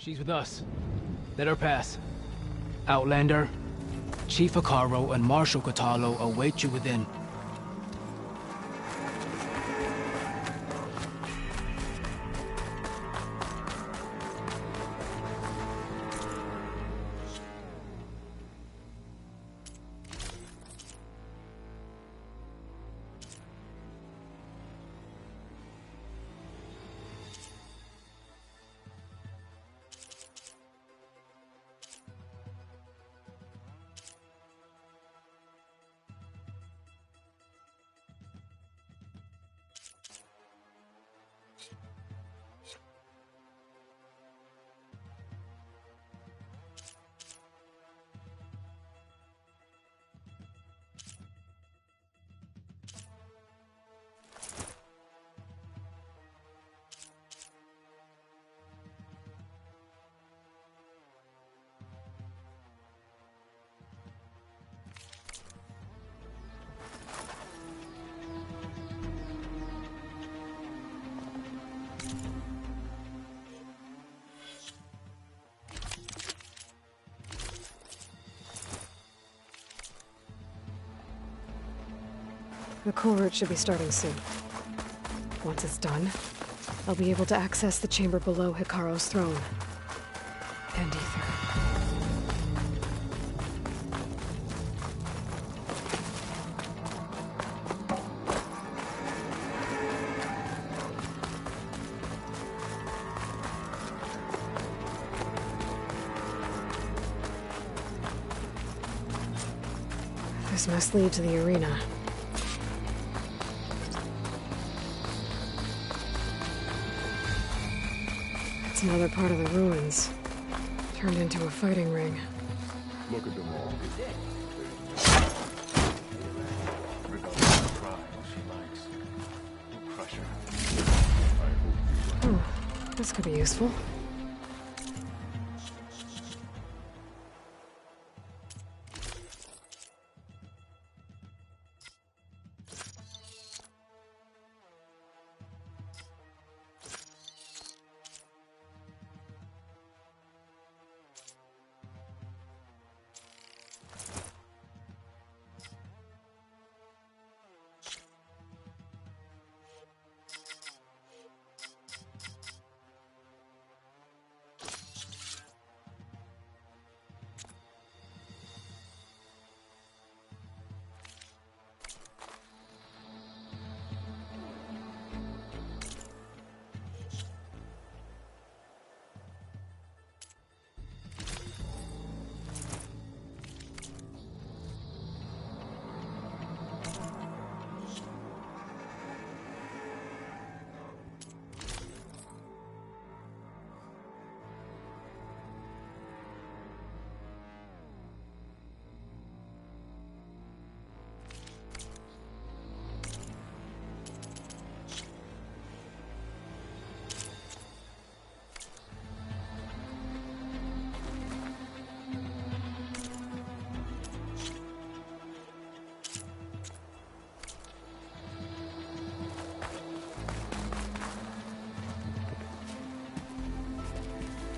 She's with us. Let her pass. Outlander, Chief Hekarro and Marshal Kotallo await you within. The cool route should be starting soon. Once it's done, I'll be able to access the chamber below Hekarro's throne. And Ether. This must lead to the arena. Another part of the ruins, turned into a fighting ring. Look at them all. Oh, this could be useful.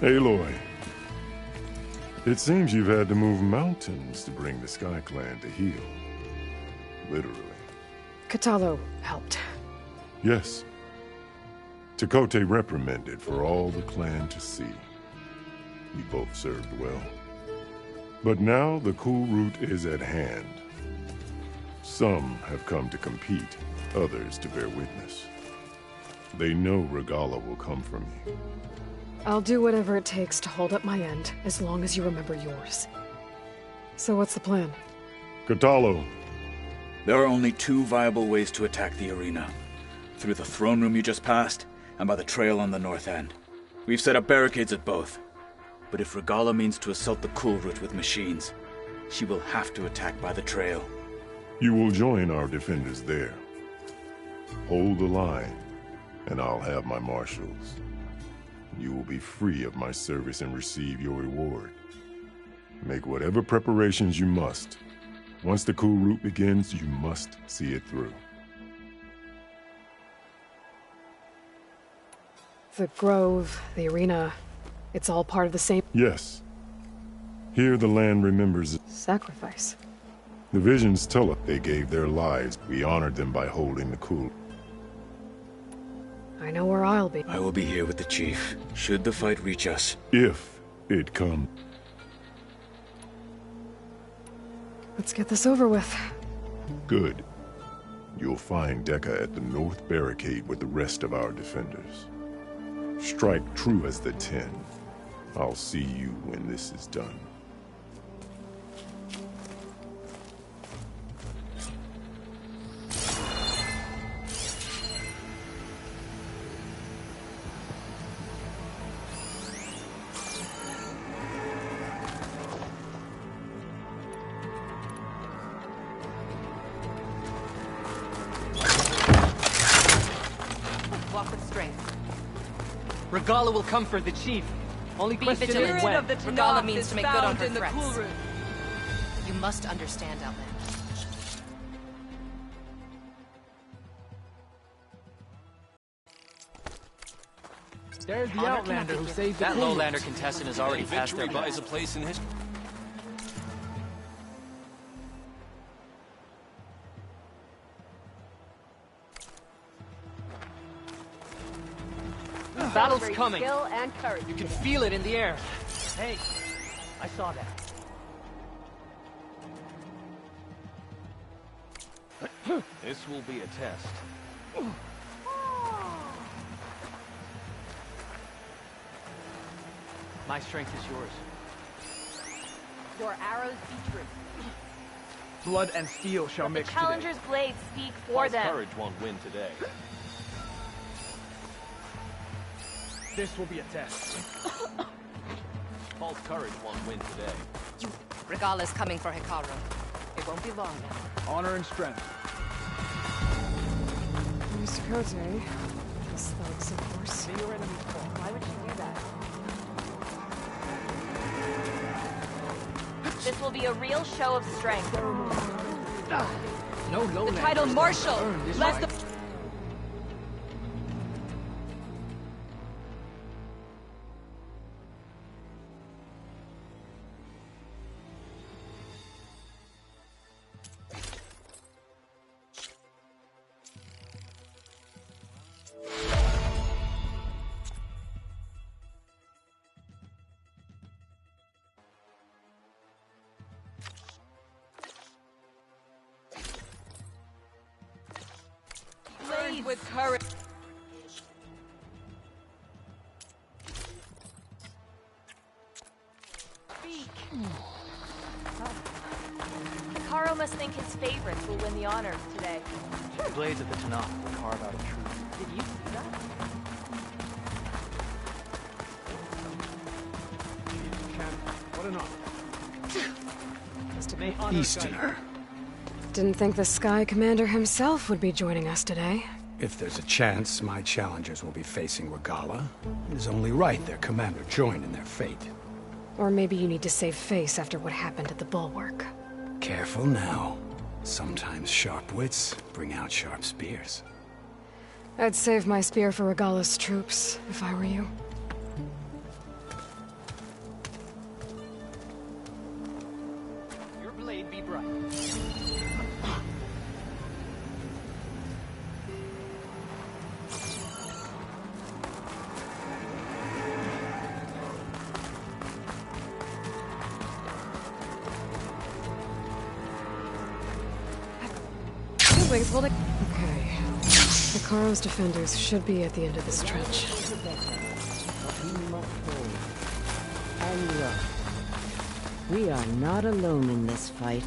Aloy, it seems you've had to move mountains to bring the Sky Clan to heel. Literally. Kotallo helped. Yes. Tekotteh reprimanded for all the clan to see. You both served well. But now the cool route is at hand. Some have come to compete, others to bear witness. They know Regalla will come for me. I'll do whatever it takes to hold up my end, as long as you remember yours. So what's the plan? Kotallo. There are only two viable ways to attack the arena. Through the throne room you just passed, and by the trail on the north end. We've set up barricades at both. But if Regalla means to assault the cool route with machines, she will have to attack by the trail. You will join our defenders there. Hold the line, and I'll have my marshals. You will be free of my service and receive your reward. Make whatever preparations you must. Once the cool route begins, you must see it through. The grove, the arena. It's all part of the same Yes. Here the land remembers. sacrifice. The visions tell us they gave their lives. We honored them by holding the cool. I know where I'll be. I will be here with the chief, should the fight reach us. If it comes. Let's get this over with. Good. You'll find Dekka at the north barricade with the rest of our defenders. Strike true as the 10. I'll see you when this is done. Walk with strength. Regala will come for the chief. Only Be question vigilant. is when. Of the Regala means to make good on her threats. You must understand, Outlander. There's the Outlander who saved the That Cool Lowlander Roots. contestant has already passed their buys a place in history. Battle's coming. Skill and courage. You can feel it in the air. Hey, I saw that. This will be a test. My strength is yours. Your arrows be true. Blood and steel shall The mix challenger's blades speak for False them. courage won't win today. today. This will be a test. False courage won't win today. Regala's coming for Hikaru. It won't be long now. Honor and strength. Mr. Kote. This thugs, of course. Your enemy's fault. Why would she do that? This will be a real show of strength. No Lowlander. The title Marshal. Let the blade with courage. Speak. Hikaru must think his favorites will win the honors today. The blades of the Tanakh will carve out a truth. Did you see that? What an honor. Must May have honor Easterner. guide you. Didn't think the Sky Commander himself would be joining us today. If there's a chance my challengers will be facing Regala, it is only right their commander join in their fate. Or maybe you need to save face after what happened at the Bulwark. Careful now. Sometimes sharp wits bring out sharp spears. I'd save my spear for Regala's troops, if I were you. Your blade be bright. Siblings holding. Okay. Hikaru's defenders should be at the end of this trench. And look, we are not alone in this fight.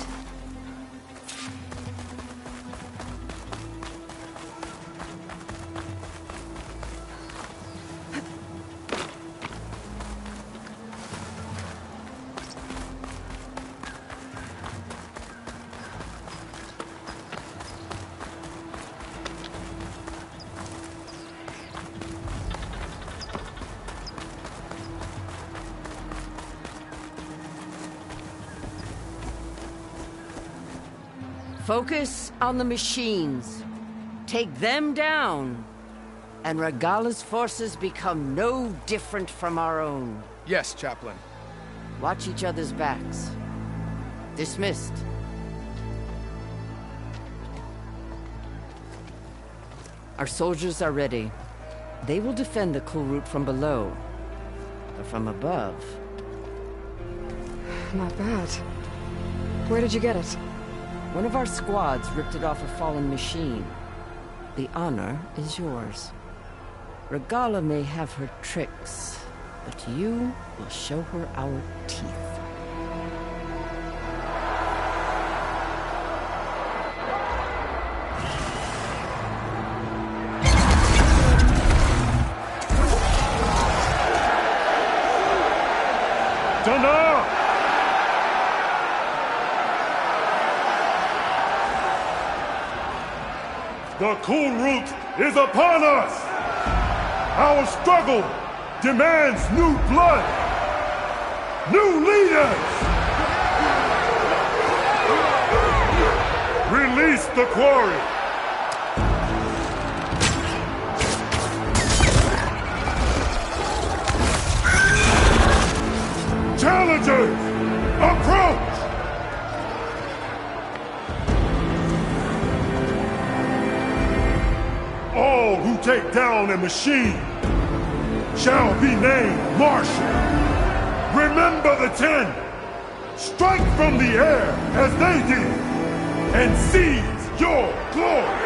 Focus on the machines. Take them down, and Regala's forces become no different from our own. Yes, Chaplain. Watch each other's backs. Dismissed. Our soldiers are ready. They will defend the cool route from below. But from above... Not bad. Where did you get it? One of our squads ripped it off a fallen machine. The honor is yours. Regalla may have her tricks, but you will show her our teeth. The cool route is upon us! Our struggle demands new blood! New leaders! Release the quarry! Challengers, approach! All who take down a machine shall be named Marshal. Remember the 10. Strike from the air as they did, and seize your glory.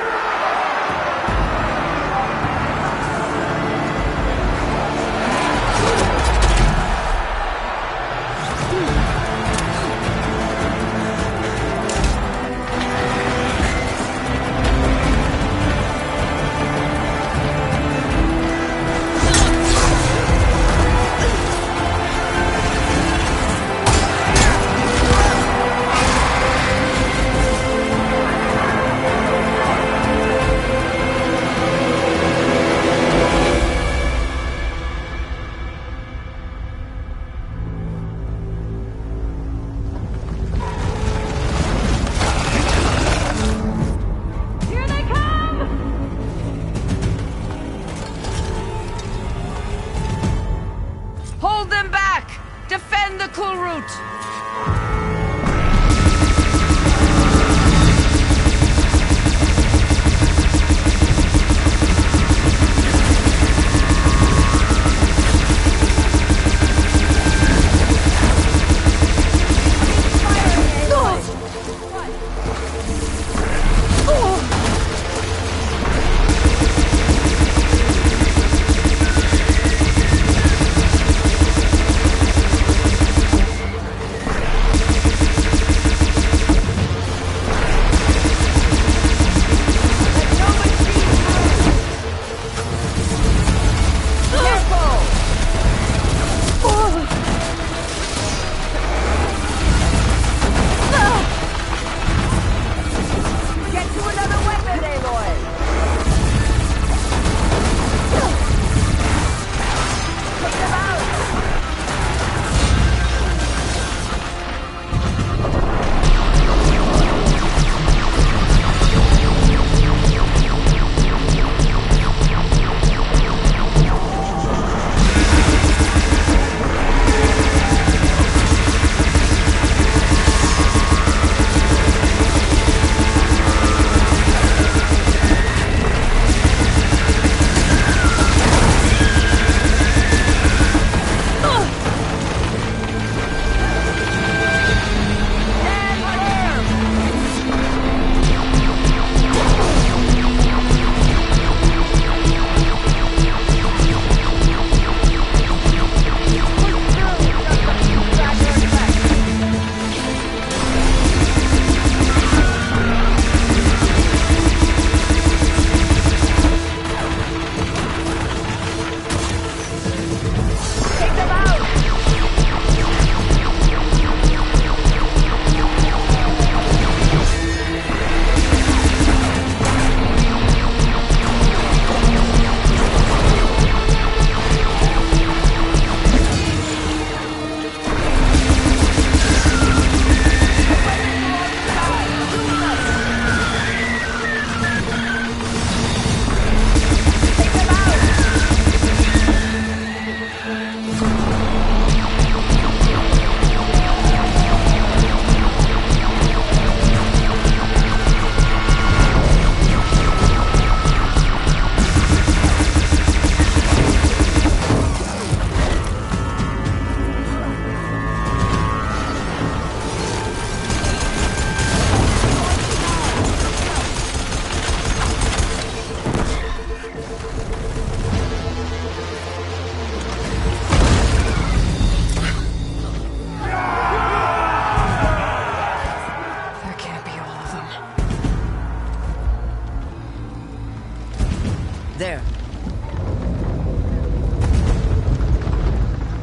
There.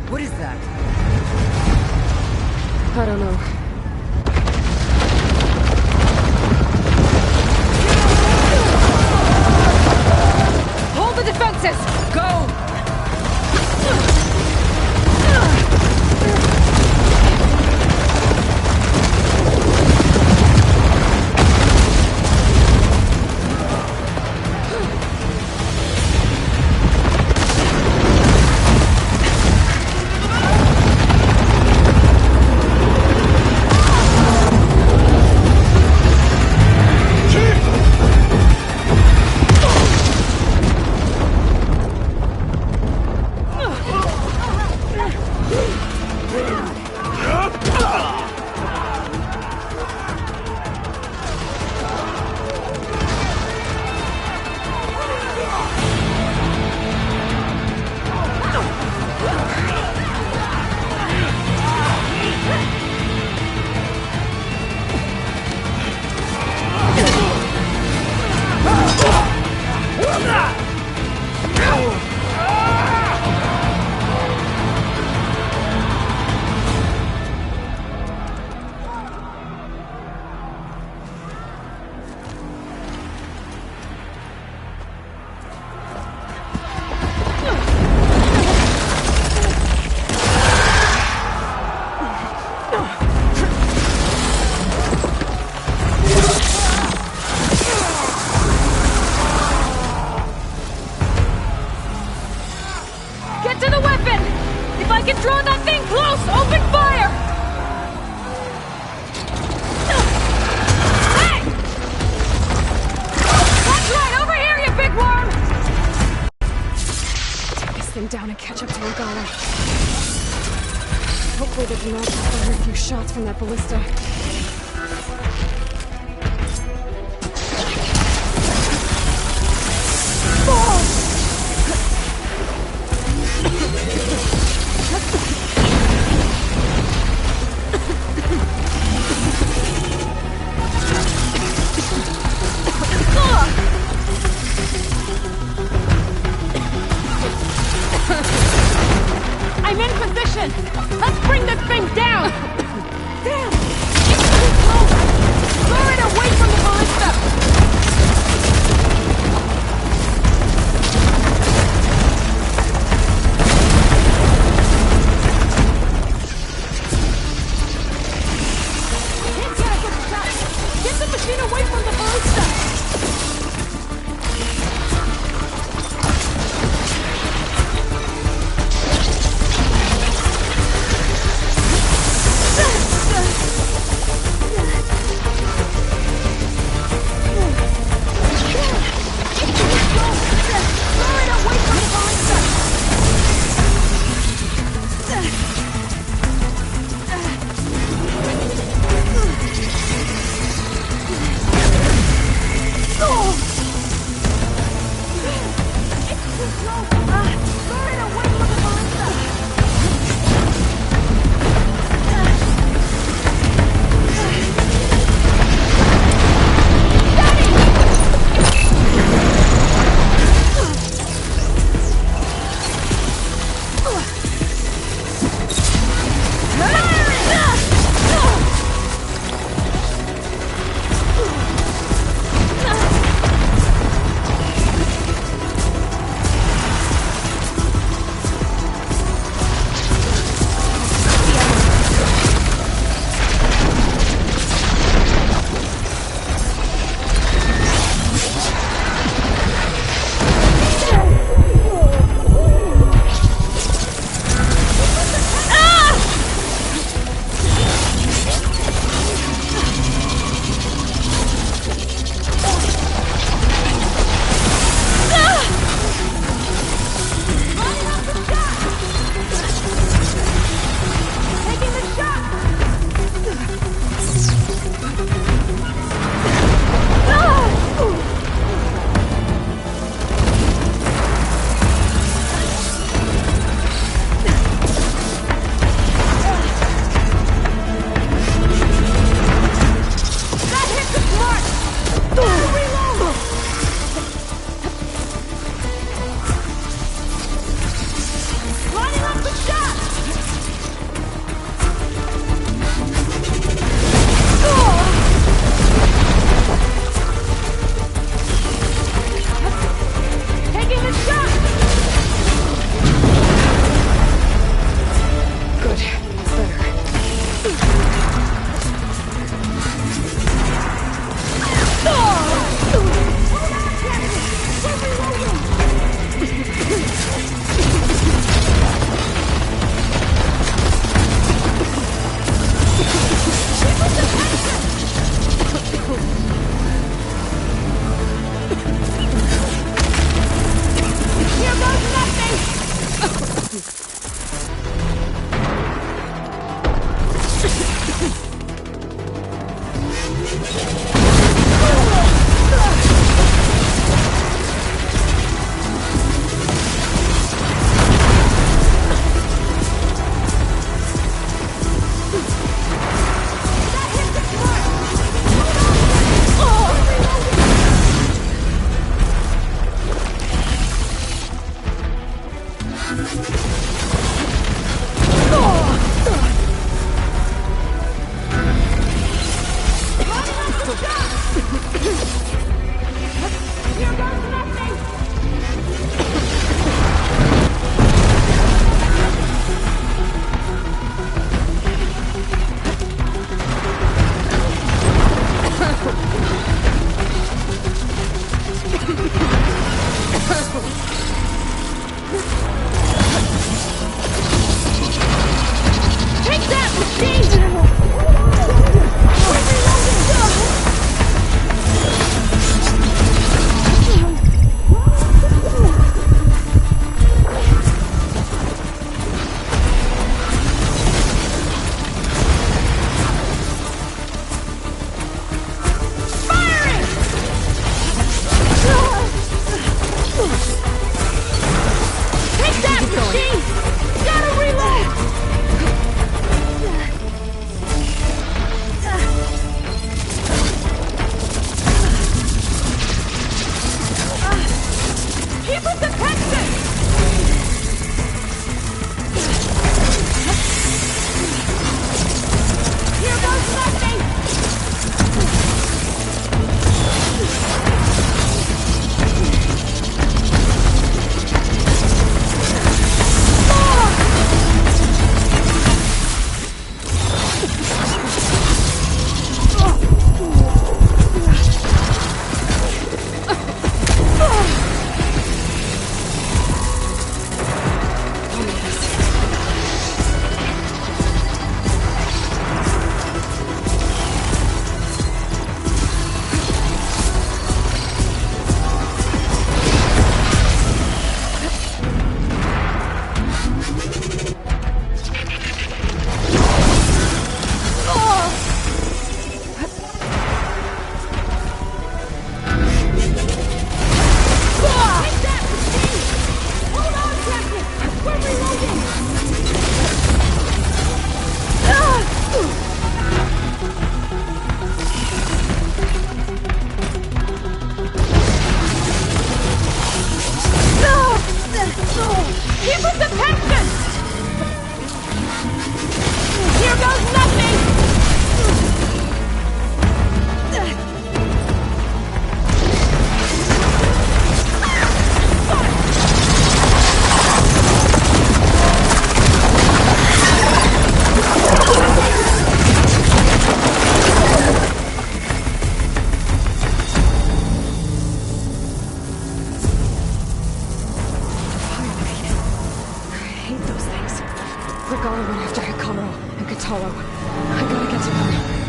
What is that? I don't know. Hold the defenses! Go! Down and catch up to Regala. Hopefully they can also fire a few shots from that ballista. I'm in position! Let's bring this thing down! Damn! Regalla went after Hekarro and Kotallo. I gotta get to them.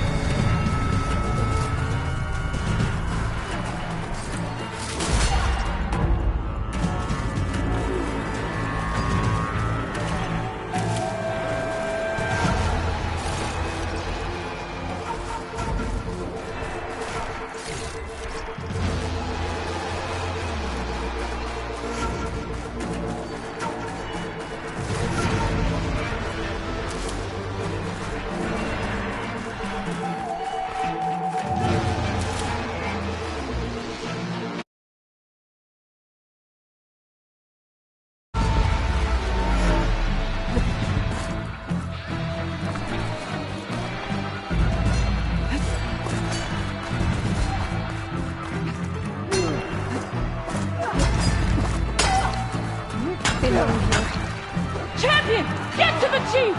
Champion! Get to the chief!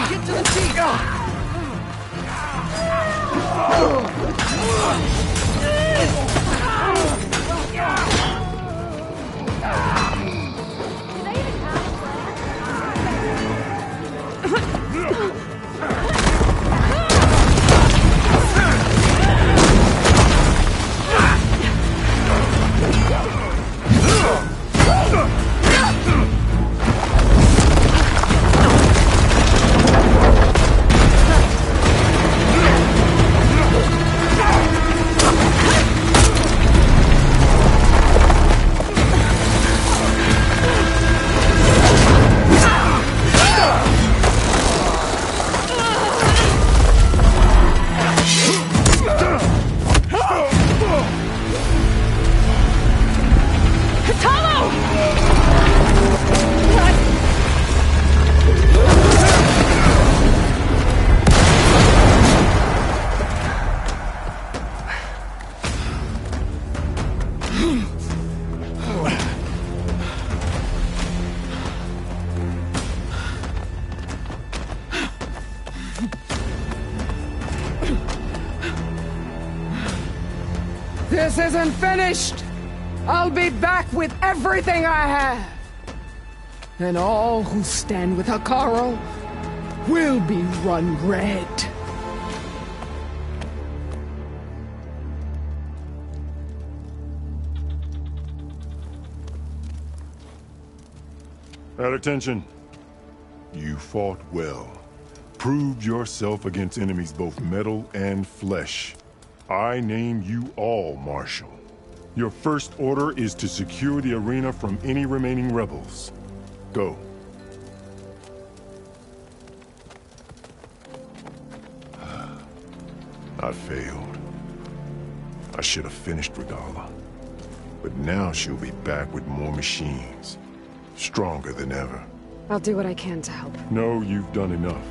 Get to the chief! This isn't finished! I'll be back with everything I have! And all who stand with Hekarro will be run red. At attention. You fought well. Proved yourself against enemies both metal and flesh. I name you all Marshal. Your first order is to secure the arena from any remaining rebels. Go. I failed. I should have finished Regalla. But now she'll be back with more machines. Stronger than ever. I'll do what I can to help. No, you've done enough.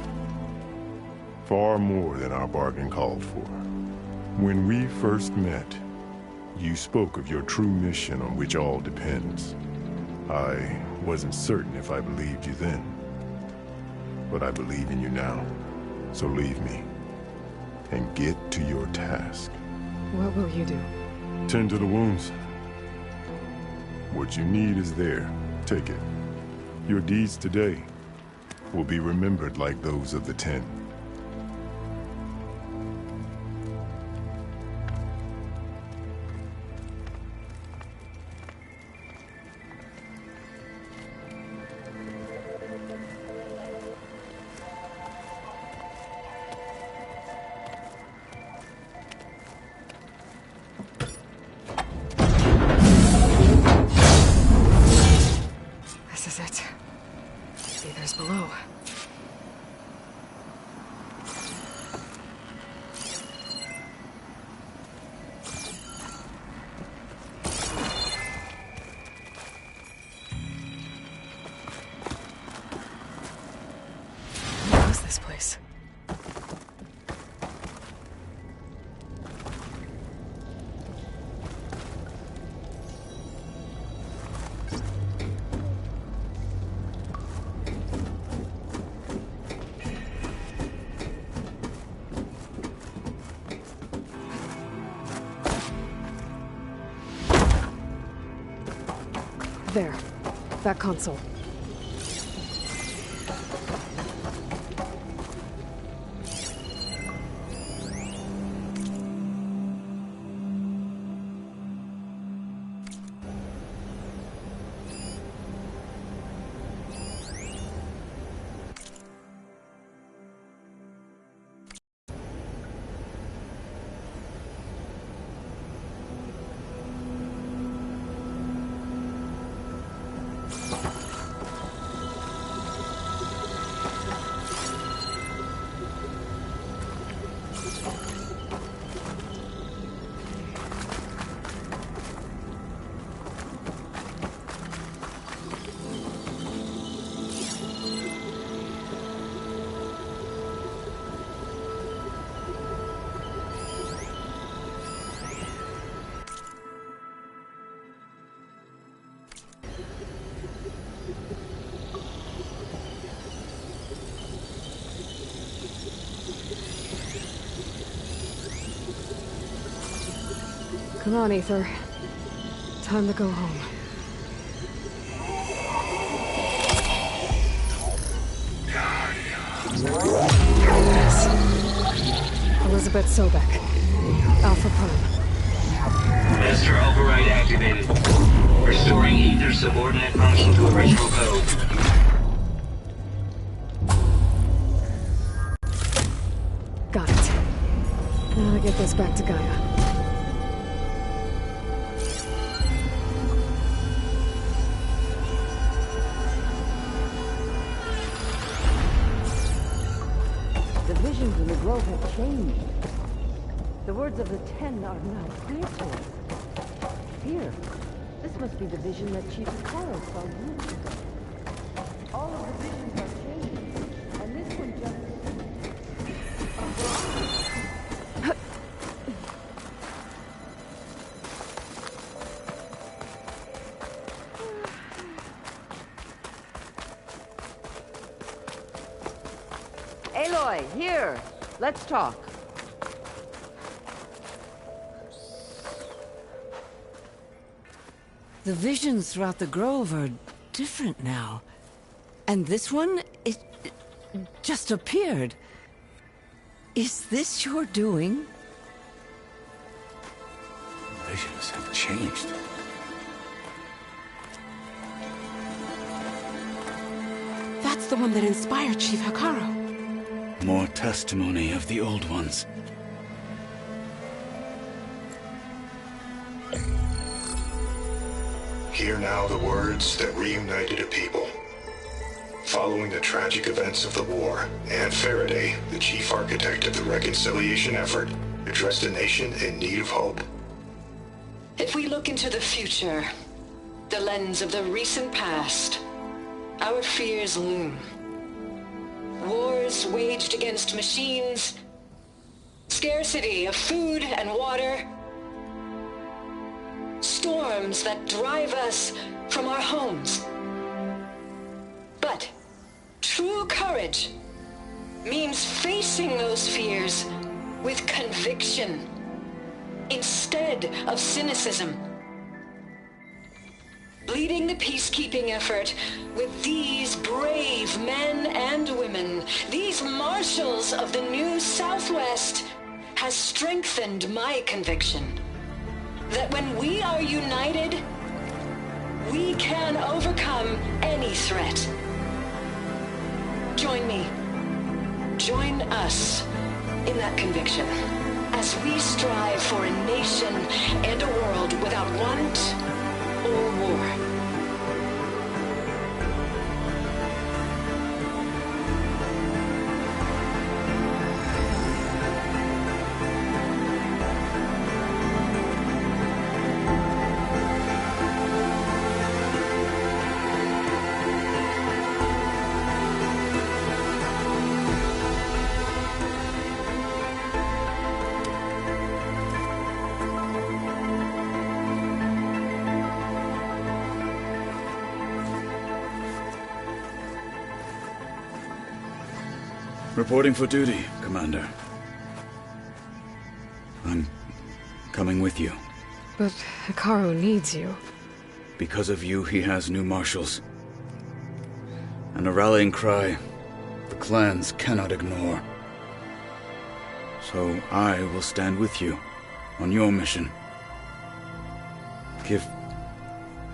Far more than our bargain called for. When we first met, you spoke of your true mission on which all depends. I wasn't certain if I believed you then. But I believe in you now. So leave me. And get to your task. What will you do? Tend to the wounds. What you need is there. Take it. Your deeds today will be remembered like those of the Ten. This is it. See, there's below. What is this place? There. That console. Come on, Aether. Time to go home. Elizabeth Sobek. Alpha Prime. Master override activated. Restoring Aether's subordinate function to original code. Got it. Now I get this back to Gaia. The visions in the grove have changed. The words of the Ten are now clear to us. Here, this must be the vision that Chief Hekarro saw years ago. All of the visions are changing, and this one just... Aloy, here! Let's talk. The visions throughout the grove are different now. And this one, it just appeared. Is this your doing? Visions have changed. That's the one that inspired Chief Hekarro. More testimony of the old ones. Hear now the words that reunited a people. Following the tragic events of the war, Anne Faraday, the chief architect of the reconciliation effort, addressed a nation in need of hope. If we look into the future, the lens of the recent past, our fears loom. Wars waged against machines, scarcity of food and water, storms that drive us from our homes. But true courage means facing those fears with conviction instead of cynicism. Leading the peacekeeping effort with these brave men and women, these marshals of the new Southwest, has strengthened my conviction that when we are united, we can overcome any threat. Join me. Join us in that conviction as we strive for a nation and a world without want or war. Reporting for duty, Commander. I'm coming with you. But Hekarro needs you. Because of you, he has new marshals. And a rallying cry the clans cannot ignore. So I will stand with you on your mission. Give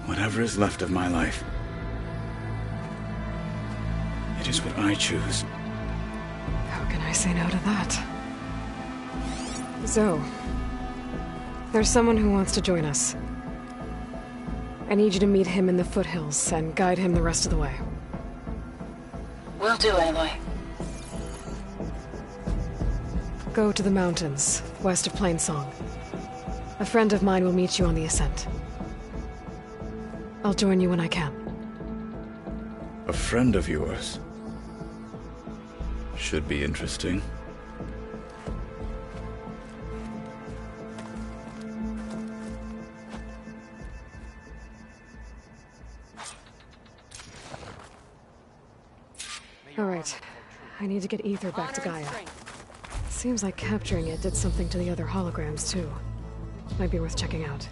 whatever is left of my life. It is what I choose. How can I say no to that? Zoe, there's someone who wants to join us. I need you to meet him in the foothills and guide him the rest of the way. Will do, Aloy. Go to the mountains, west of Plainsong. A friend of mine will meet you on the ascent. I'll join you when I can. A friend of yours? Should be interesting. All right. I need to get Ether back to Gaia. Seems like capturing it did something to the other holograms, too. Might be worth checking out.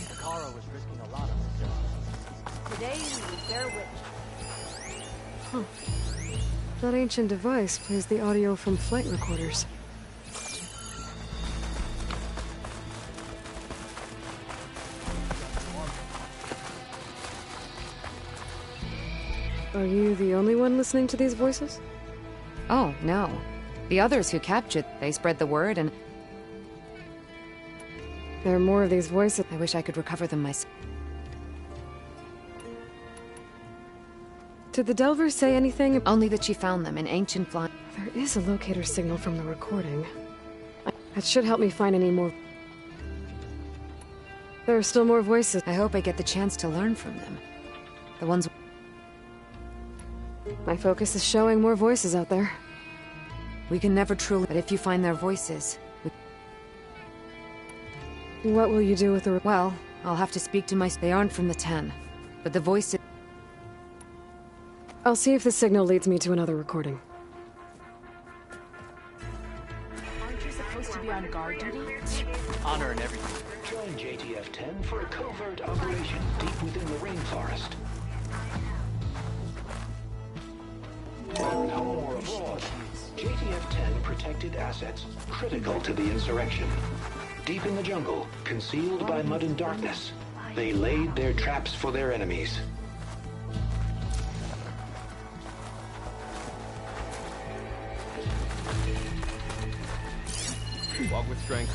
Hekarro was risking a lot of himself. Today he was their witness. Huh. That ancient device plays the audio from flight recorders. Are you the only one listening to these voices? Oh, no. The others who captured, they spread the word and... There are more of these voices. I wish I could recover them myself. Did the Delvers say anything? Only that she found them in ancient flying... There is a locator signal from the recording. That should help me find any more... There are still more voices. I hope I get the chance to learn from them. The ones... My focus is showing more voices out there. We can never truly... But if you find their voices... What will you do with the... Well, I'll have to speak to my... They aren't from the 10. But the voices... I'll see if the signal leads me to another recording. Aren't you supposed to be on guard duty? Honor and everything. Join JTF-10 for a covert operation deep within the rainforest. Whether at home or abroad, JTF-10 protected assets critical to the insurrection. Deep in the jungle, concealed by mud and darkness, they laid their traps for their enemies. Walk with strength.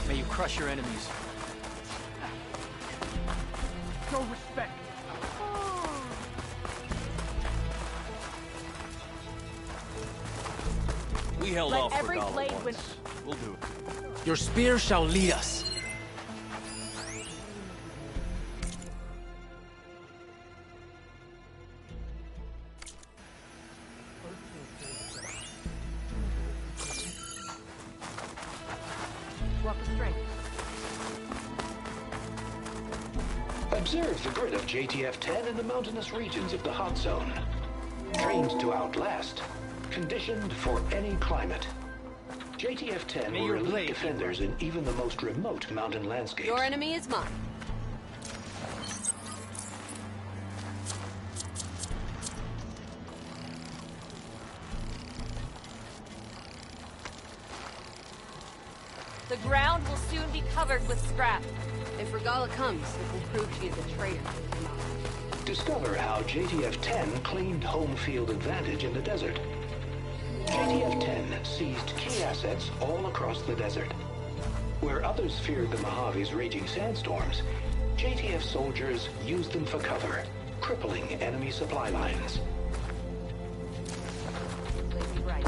May you crush your enemies. Show respect. We held Let off every for blade Gala once. We'll do it. Your spear shall lead us. Walk with strength. Observe the grid of JTF-10 in the mountainous regions of the hot zone. Trained to outlast, conditioned for any climate. JTF-10 were elite defenders in even the most remote mountain landscapes. Your enemy is mine. The ground will soon be covered with scrap. If Regala comes, it will prove she is a traitor. Discover how JTF-10 claimed home field advantage in the desert. JTF-10 seized key assets all across the desert. Where others feared the Mojave's raging sandstorms, JTF soldiers used them for cover, crippling enemy supply lines. Right.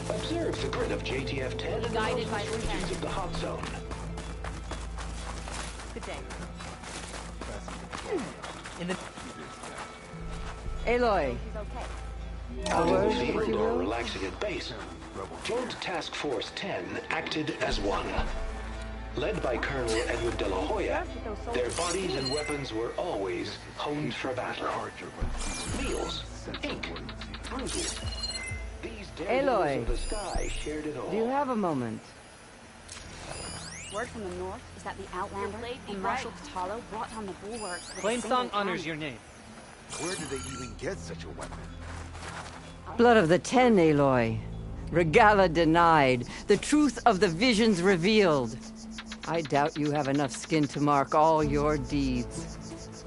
Observe the grid of JTF-10 in the Guided by mountainous the regions of the hot zone. Good day. In the... Aloy. Out in the field or relaxing at base, Joint Task Force 10 acted as one. Led by Colonel Edward De La Hoya, their bodies and weapons were always honed for battle. Meals, ink, bruises. These daredevils of the sky shared it all. Do you have a moment? Word from the north is that the Outlander and Marshal Kotallo brought on the bulwarks. Plainsong honors your name. Where did they even get such a weapon? Blood of the Ten, Aloy. Regala denied. The truth of the visions revealed. I doubt you have enough skin to mark all your deeds.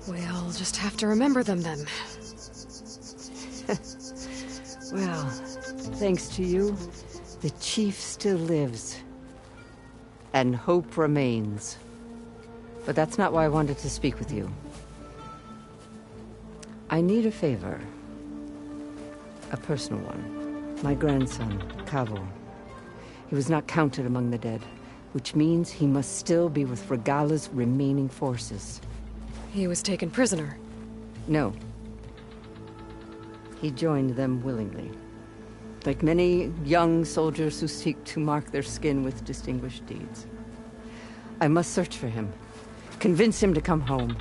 We'll just have to remember them then. Well, thanks to you, the Chief still lives. And hope remains. But that's not why I wanted to speak with you. I need a favor. A personal one. My grandson, Kavo. He was not counted among the dead, which means he must still be with Regala's remaining forces. He was taken prisoner. No. He joined them willingly. Like many young soldiers who seek to mark their skin with distinguished deeds. I must search for him. Convince him to come home.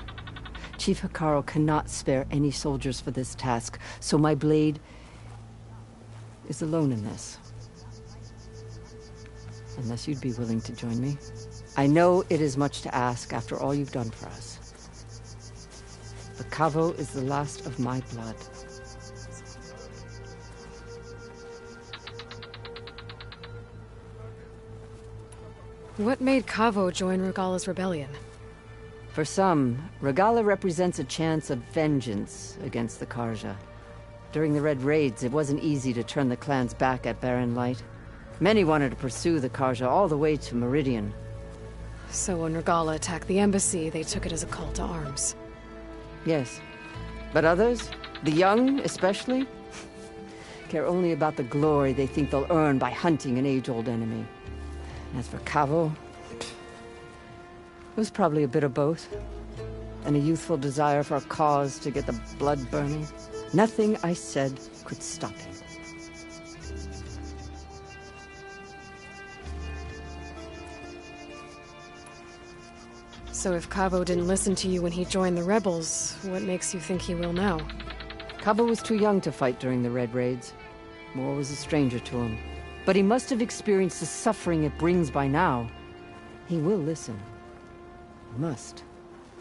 Chief Hekarro cannot spare any soldiers for this task, so my blade is alone in this. Unless you'd be willing to join me. I know it is much to ask after all you've done for us. But Kavo is the last of my blood. What made Kavo join Regala's rebellion? For some, Regala represents a chance of vengeance against the Carja. During the Red Raids, it wasn't easy to turn the clans back at Barren Light. Many wanted to pursue the Carja all the way to Meridian. So when Regala attacked the embassy, they took it as a call to arms. Yes. But others, the young especially, care only about the glory they think they'll earn by hunting an age-old enemy. As for Kavo, it was probably a bit of both. And a youthful desire for a cause to get the blood burning. Nothing I said could stop him. So if Cavo didn't listen to you when he joined the rebels, what makes you think he will now? Cabo was too young to fight during the Red Raids. War was a stranger to him. But he must have experienced the suffering it brings by now. He will listen. He must.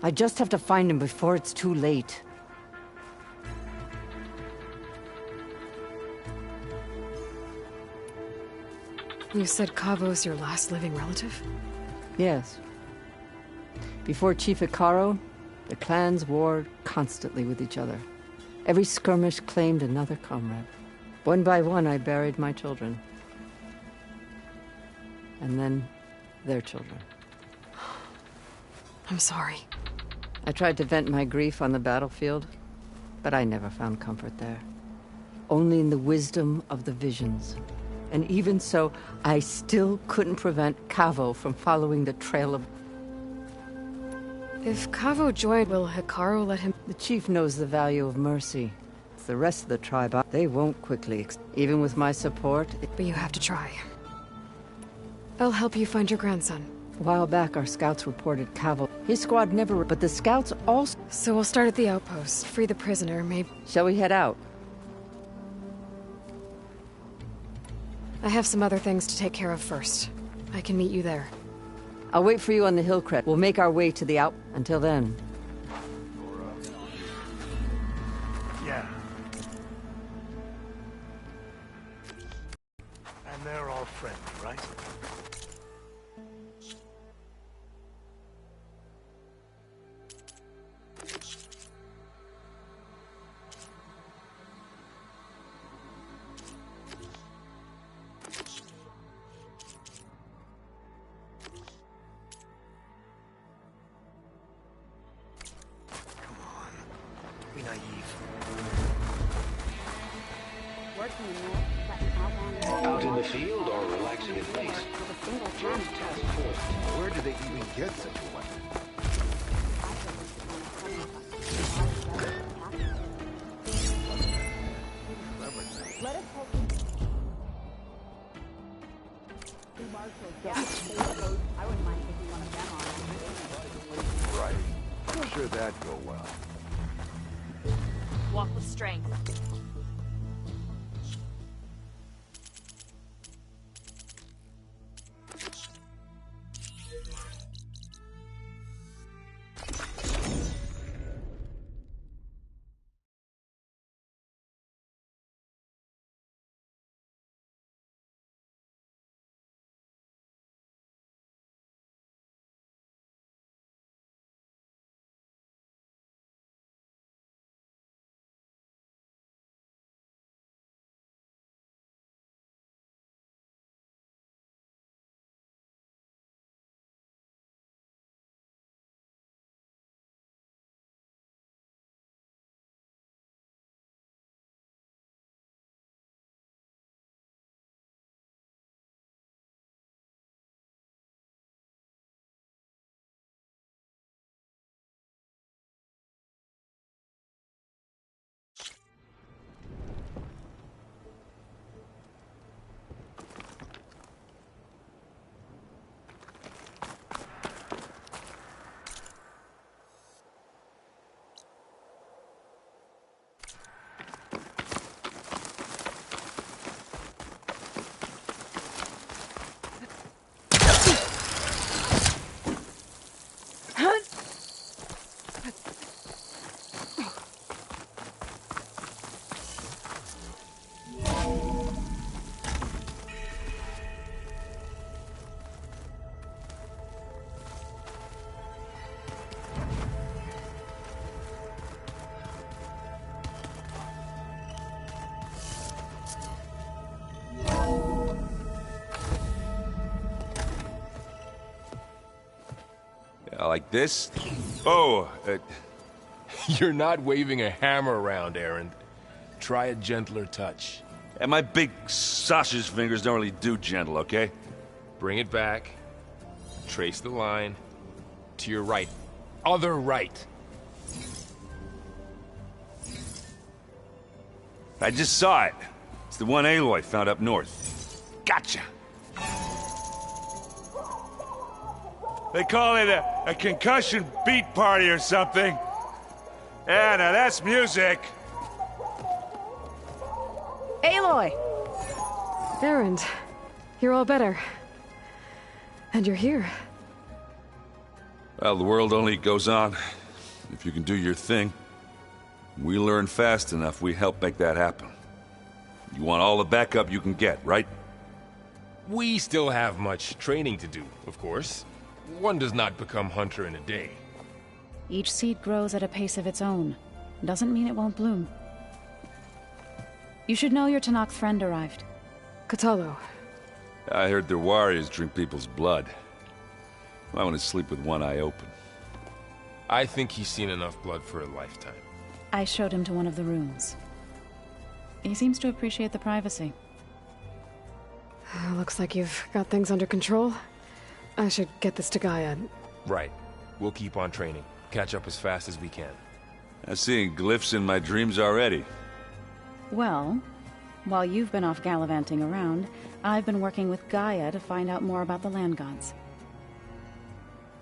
I just have to find him before it's too late. You said Cavo's your last living relative? Yes. Before Chief Hekarro, the clans warred constantly with each other. Every skirmish claimed another comrade. One by one, I buried my children. And then, their children. I'm sorry. I tried to vent my grief on the battlefield, but I never found comfort there. Only in the wisdom of the visions. And even so, I still couldn't prevent Cavo from following the trail of... If Cavo joined, will Hekarro let him... The chief knows the value of mercy. It's the rest of the tribe, they won't quickly, even with my support. But you have to try. I'll help you find your grandson. A while back, our scouts reported Cavo. His squad never... But the scouts also... So we'll start at the outpost, free the prisoner, maybe... Shall we head out? I have some other things to take care of first. I can meet you there. I'll wait for you on the hillcrest. We'll make our way to the out... Until then. Yeah. And they're all friendly, right? Out in the field or relaxing in base? Join Task Force. Where do they even get such a weapon? Let us hope. I wouldn't mind taking one of them on. Right. I'm sure that'd go well. Walk with strength. Like this? Oh, you're not waving a hammer around, Erend. Try a gentler touch. And my big sausage fingers don't really do gentle, okay? Bring it back. Trace the line. To your right. Other right. I just saw it. It's the one Aloy found up north. Gotcha! They call it a concussion beat party or something. Yeah, now that's music. Aloy! Erend, you're all better. And you're here. Well, the world only goes on if you can do your thing. We learn fast enough, we help make that happen. You want all the backup you can get, right? We still have much training to do, of course. One does not become hunter in a day. Each seed grows at a pace of its own. Doesn't mean it won't bloom. You should know your Tenakth friend arrived. Kotallo. I heard their warriors drink people's blood. I want to sleep with one eye open. I think he's seen enough blood for a lifetime. I showed him to one of the rooms. He seems to appreciate the privacy. Looks like you've got things under control. I should get this to Gaia. Right. We'll keep on training. Catch up as fast as we can. I'm seeing glyphs in my dreams already. Well, while you've been off gallivanting around, I've been working with Gaia to find out more about the land gods.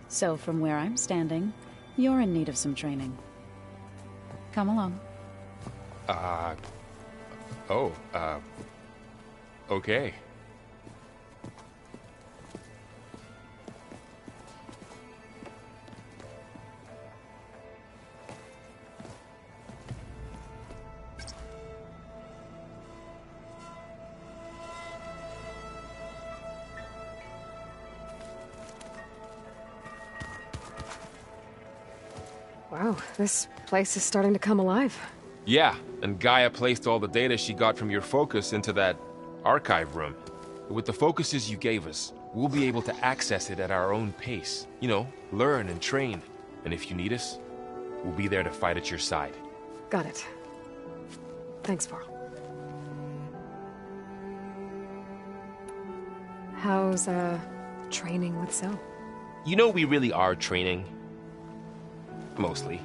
So from where I'm standing, you're in need of some training. Come along. Okay. Wow, this place is starting to come alive. Yeah, and Gaia placed all the data she got from your focus into that archive room. With the focuses you gave us, we'll be able to access it at our own pace. You know, learn and train. And if you need us, we'll be there to fight at your side. Got it. Thanks, Varl. How's, training with Cell? You know we really are training. Mostly.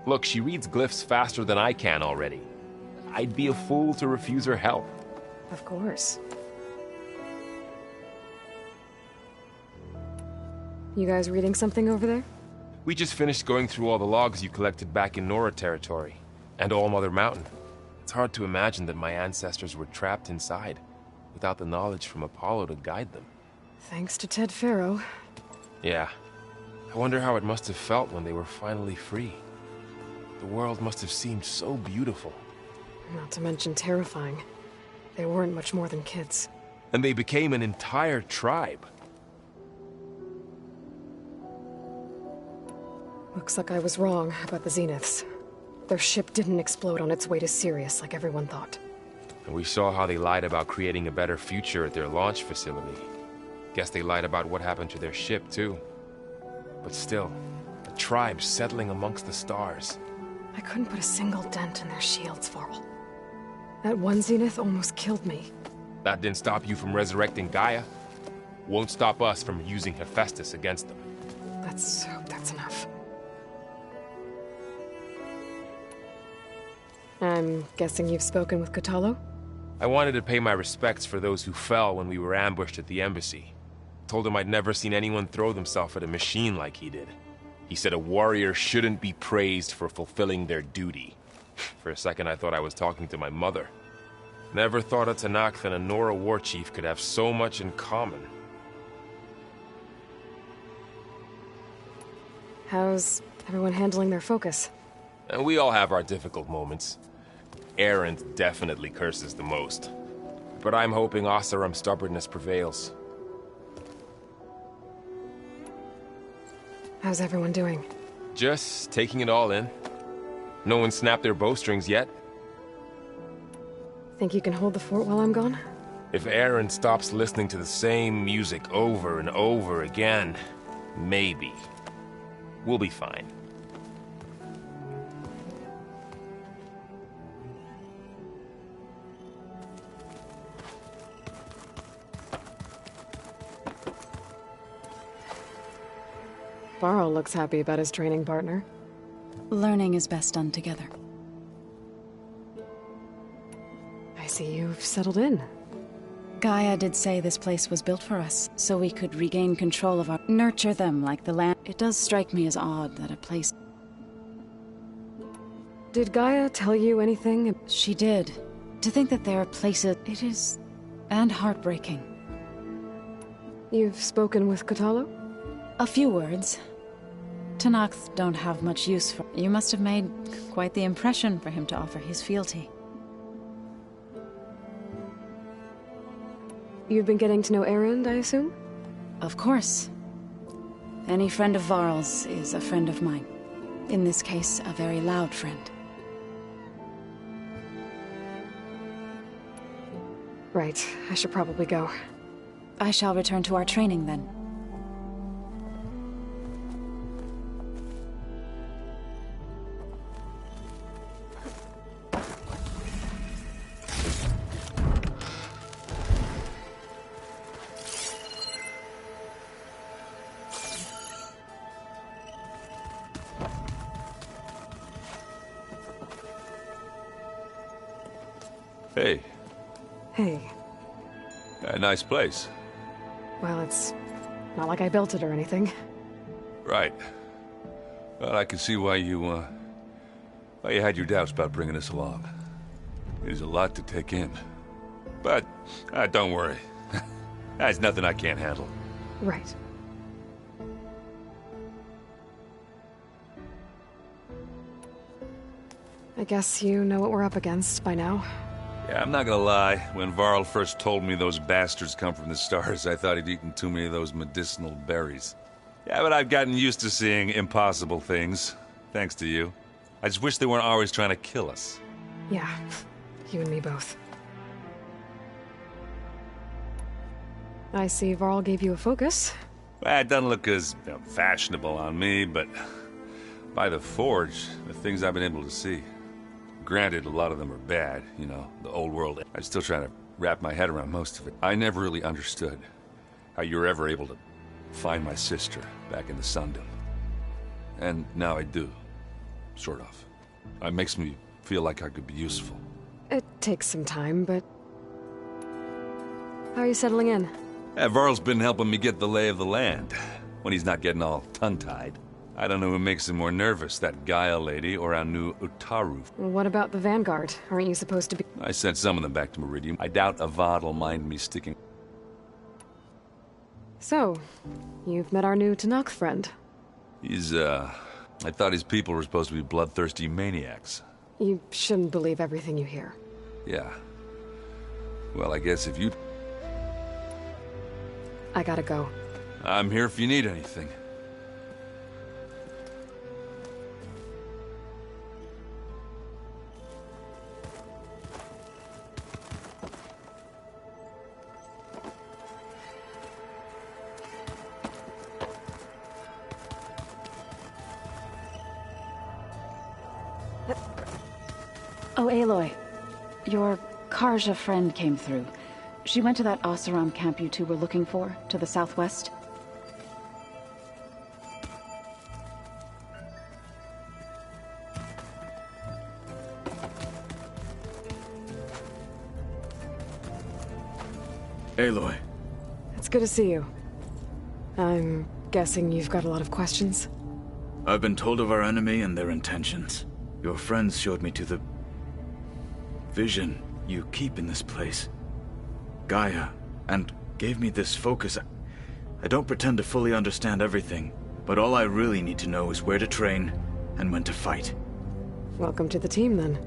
Look, she reads glyphs faster than I can already. I'd be a fool to refuse her help. Of course. You guys reading something over there? We just finished going through all the logs you collected back in Nora territory, and All Mother Mountain. It's hard to imagine that my ancestors were trapped inside, without the knowledge from Apollo to guide them. Thanks to Ted Faro. Yeah. I wonder how it must have felt when they were finally free. The world must have seemed so beautiful. Not to mention terrifying. They weren't much more than kids. And they became an entire tribe. Looks like I was wrong about the Zeniths. Their ship didn't explode on its way to Sirius like everyone thought. And we saw how they lied about creating a better future at their launch facility. Guess they lied about what happened to their ship, too. But still, a tribe settling amongst the stars. I couldn't put a single dent in their shields, Varl. That one Zenith almost killed me. That didn't stop you from resurrecting Gaia. Won't stop us from using Hephaestus against them. Let's hope that's enough. I'm guessing you've spoken with Kotallo? I wanted to pay my respects for those who fell when we were ambushed at the embassy. Told him I'd never seen anyone throw themselves at a machine like he did. He said a warrior shouldn't be praised for fulfilling their duty. For a second I thought I was talking to my mother. Never thought a Tenakth and a Nora war chief could have so much in common. How's everyone handling their focus? And we all have our difficult moments. Erend definitely curses the most. But I'm hoping Oseram's stubbornness prevails. How's everyone doing? Just taking it all in. No one snapped their bowstrings yet. Think you can hold the fort while I'm gone? If Erend stops listening to the same music over and over again, maybe. We'll be fine. Varl looks happy about his training partner. Learning is best done together. I see you've settled in. Gaia did say this place was built for us, so we could regain control of our... nurture them like the land. It does strike me as odd that a place... Did Gaia tell you anything? She did. To think that there are places... It is... and heartbreaking. You've spoken with Kotallo? A few words. Tenakth don't have much use for... You must have made quite the impression for him to offer his fealty. You've been getting to know Erend, I assume? Of course. Any friend of Varl's is a friend of mine. In this case, a very loud friend. Right. I should probably go. I shall return to our training then. Hey. Hey. A nice place. Well, it's not like I built it or anything. Right. Well, I can see why you had your doubts about bringing us along. It is a lot to take in. But, don't worry. That's nothing I can't handle. Right. I guess you know what we're up against by now. Yeah, I'm not gonna lie. When Varl first told me those bastards come from the stars, I thought he'd eaten too many of those medicinal berries. Yeah, but I've gotten used to seeing impossible things, thanks to you. I just wish they weren't always trying to kill us. Yeah, you and me both. I see Varl gave you a focus. Well, it doesn't look as fashionable on me, but by the Forge, the things I've been able to see. Granted, a lot of them are bad, you know, the old world. I'm still trying to wrap my head around most of it. I never really understood how you were ever able to find my sister back in the Sundom. And now I do. Sort of. It makes me feel like I could be useful. It takes some time, but... How are you settling in? Varl's been helping me get the lay of the land, when he's not getting all tongue-tied. I don't know who makes him more nervous, that Gaia lady or our new Utaru. What about the Vanguard? Aren't you supposed to be... I sent some of them back to Meridian. I doubt Avad will mind me sticking... So, you've met our new Tenakth friend. He's, I thought his people were supposed to be bloodthirsty maniacs. You shouldn't believe everything you hear. Yeah. Well, I guess if you... I gotta go. I'm here if you need anything. Oh, Aloy. Your Karja friend came through. She went to that Oseram camp you two were looking for, to the southwest. Aloy. It's good to see you. I'm guessing you've got a lot of questions? I've been told of our enemy and their intentions. Your friends showed me to the... vision you keep in this place. Gaia, and gave me this focus. I don't pretend to fully understand everything, but all I really need to know is where to train and when to fight. Welcome to the team, then.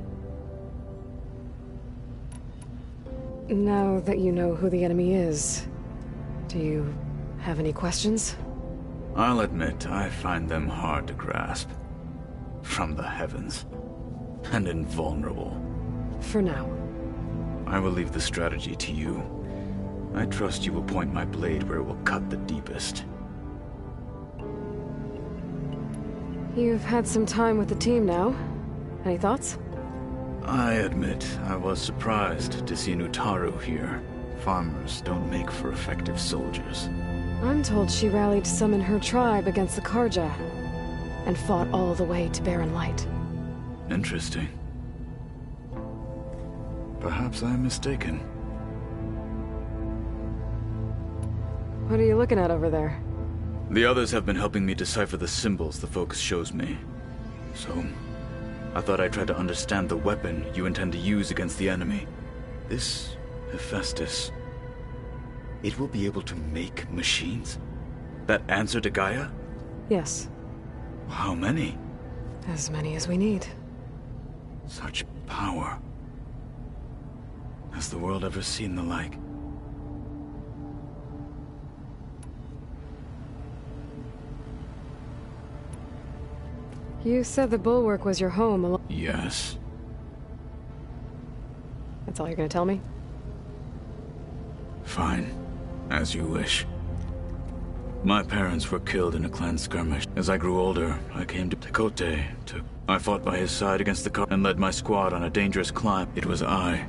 Now that you know who the enemy is, do you have any questions? I'll admit, I find them hard to grasp. From the heavens. And invulnerable. For now. I will leave the strategy to you. I trust you will point my blade where it will cut the deepest. You've had some time with the team now. Any thoughts? I admit, I was surprised to see Utaru here. Farmers don't make for effective soldiers. I'm told she rallied some in her tribe against the Karja, and fought all the way to Barren Light. Interesting. Perhaps I'm mistaken. What are you looking at over there? The others have been helping me decipher the symbols the Focus shows me. So, I thought I'd try to understand the weapon you intend to use against the enemy. This Hephaestus, it will be able to make machines? That answer to Gaia? Yes. How many? As many as we need. Such power. Has the world ever seen the like? You said the Bulwark was your home. Yes. That's all you're gonna tell me? Fine. As you wish. My parents were killed in a clan skirmish. As I grew older, I came to Tekote. I fought by his side against the car and led my squad on a dangerous climb. It was I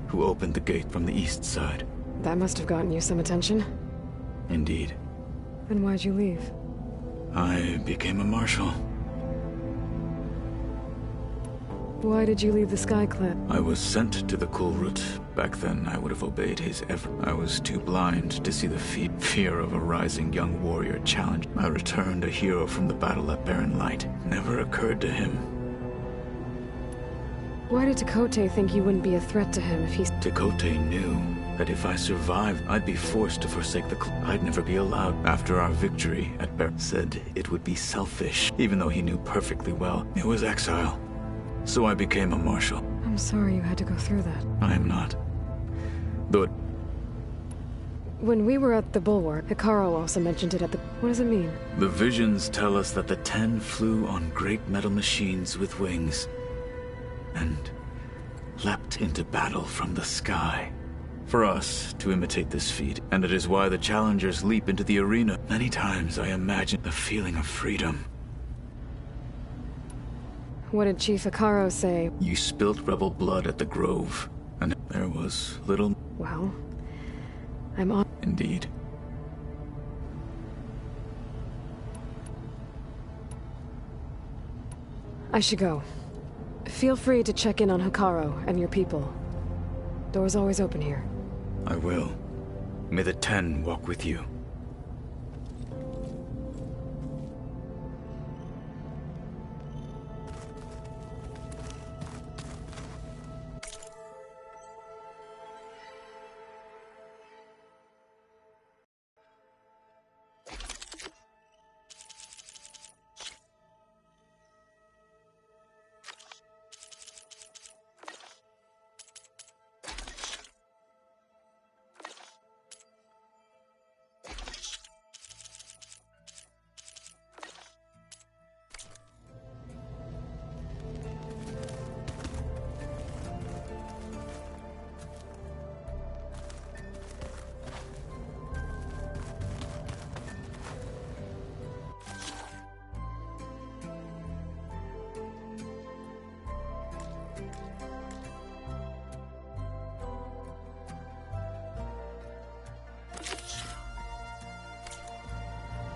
who opened the gate from the east side. That must have gotten you some attention. Indeed. Then why'd you leave? I became a marshal. Why did you leave the Sky Clan? I was sent to the Kulrut. Back then, I would have obeyed his I was too blind to see the fear of a rising young warrior challenge. I returned a hero from the battle at Barren Light. Never occurred to him. Why did Tekote think you wouldn't be a threat to him if he's... Tekote knew that if I survived, I'd be forced to forsake the I'd never be allowed. After our victory at Barren, said it would be selfish, even though he knew perfectly well it was exile. So I became a marshal. I'm sorry you had to go through that. I am not. Though When we were at the Bulwark, Hekarro also mentioned it at the... What does it mean? The visions tell us that the 10 flew on great metal machines with wings and leapt into battle from the sky. For us to imitate this feat, and it is why the challengers leap into the arena. Many times I imagine the feeling of freedom. What did Chief Hekarro say? You spilt rebel blood at the Grove, and there was little... Well, I'm on... Indeed. I should go. Feel free to check in on Hekarro and your people. Door's always open here. I will. May the 10 walk with you.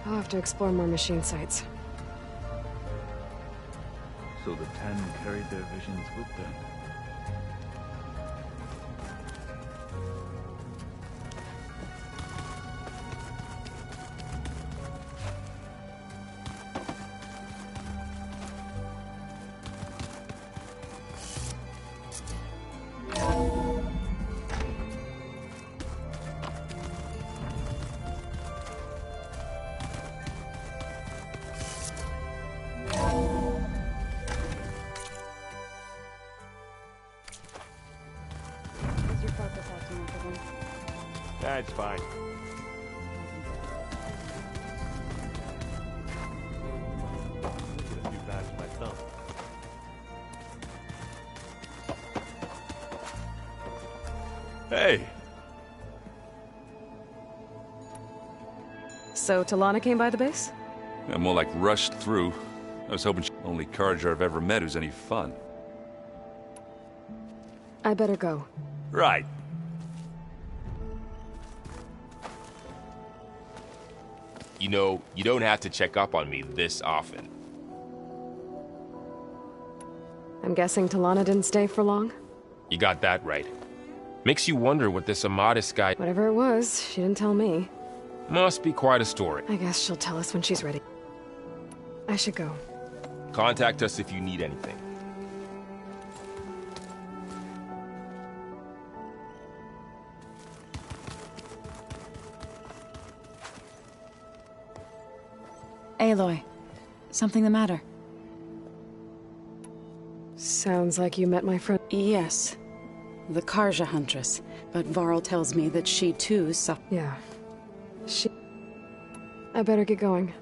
I'll have to explore more machine sites. So the 10 carried their visions with them. That's fine. A few times my thumb. Hey! So Talana came by the base? I'm more like rushed through. I was hoping only Carja I've ever met who's any fun. I better go. Right. You know, you don't have to check up on me this often. I'm guessing Talana didn't stay for long? You got that right. Makes you wonder what this Amadis guy... Whatever it was, she didn't tell me. Must be quite a story. I guess she'll tell us when she's ready. I should go. Contact us if you need anything. Aloy, something the matter? Sounds like you met my friend. Yes. The Karja Huntress. But Varl tells me that she too Yeah. I better get going.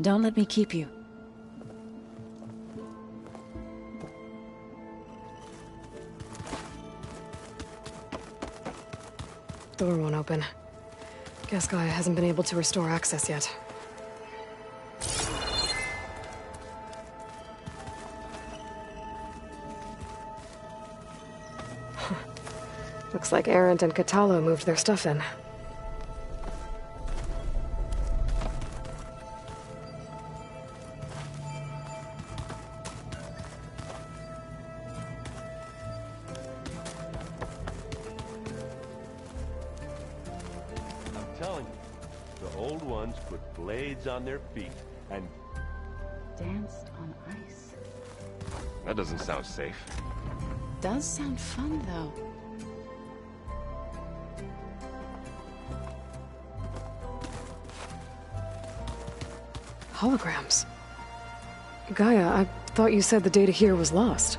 Don't let me keep you. Door won't open. Guess Gaia hasn't been able to restore access yet. Looks like Erend and Kotallo moved their stuff in. I'm telling you, the old ones put blades on their feet and danced on ice. That doesn't sound safe. Does sound fun, though. Holograms. Gaia, I thought you said the data here was lost.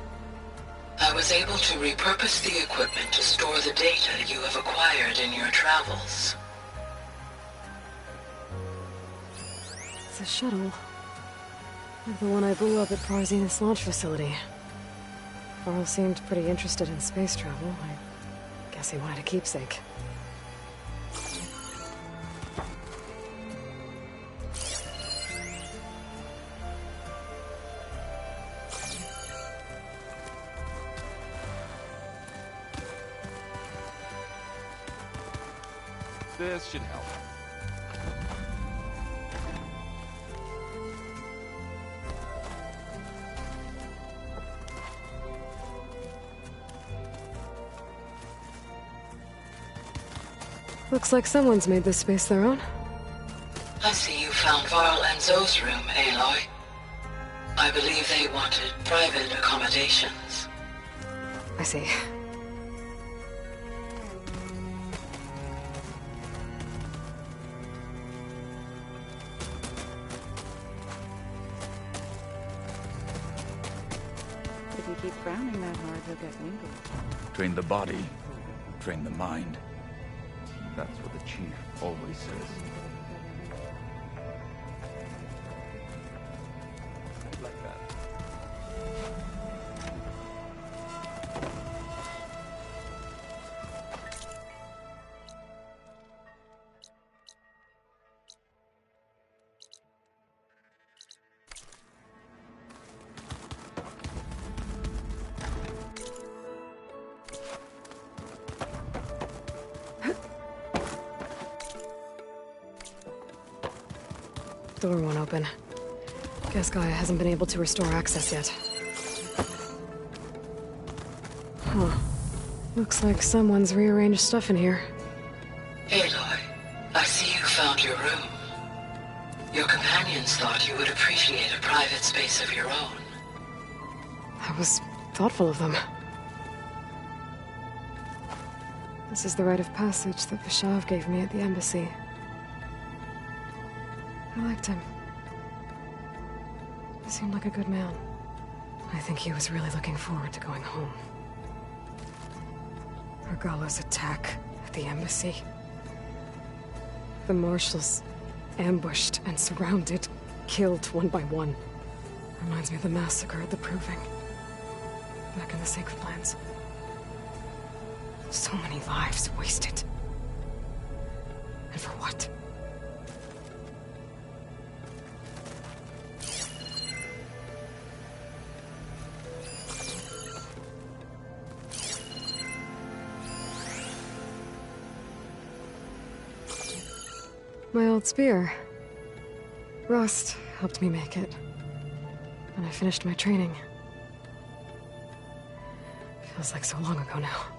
I was able to repurpose the equipment to store the data you have acquired in your travels. It's a shuttle. Like the one I blew up at Parzenas launch facility. Varl seemed pretty interested in space travel. I guess he wanted a keepsake. This should help. Looks like someone's made this space their own. I see you found Varl and Zoe's room, Aloy. I believe they wanted private accommodations. I see. If you keep frowning that hard, you'll get wrinkles. Train the body, train the mind. That's what the chief always says. like that. Door won't open. Guess Gaia hasn't been able to restore access yet. Huh. Looks like someone's rearranged stuff in here. Aloy, I see you found your room. Your companions thought you would appreciate a private space of your own. That was thoughtful of them. This is the rite of passage that Vishav gave me at the embassy. I liked him. He seemed like a good man. I think he was really looking forward to going home. Regala's attack at the embassy. The marshals ambushed and surrounded, killed one by one. Reminds me of the massacre at the Proving. Back in the Sacred Lands. So many lives wasted. And for what? My old spear. Rust helped me make it. When I finished my training. Feels like so long ago now.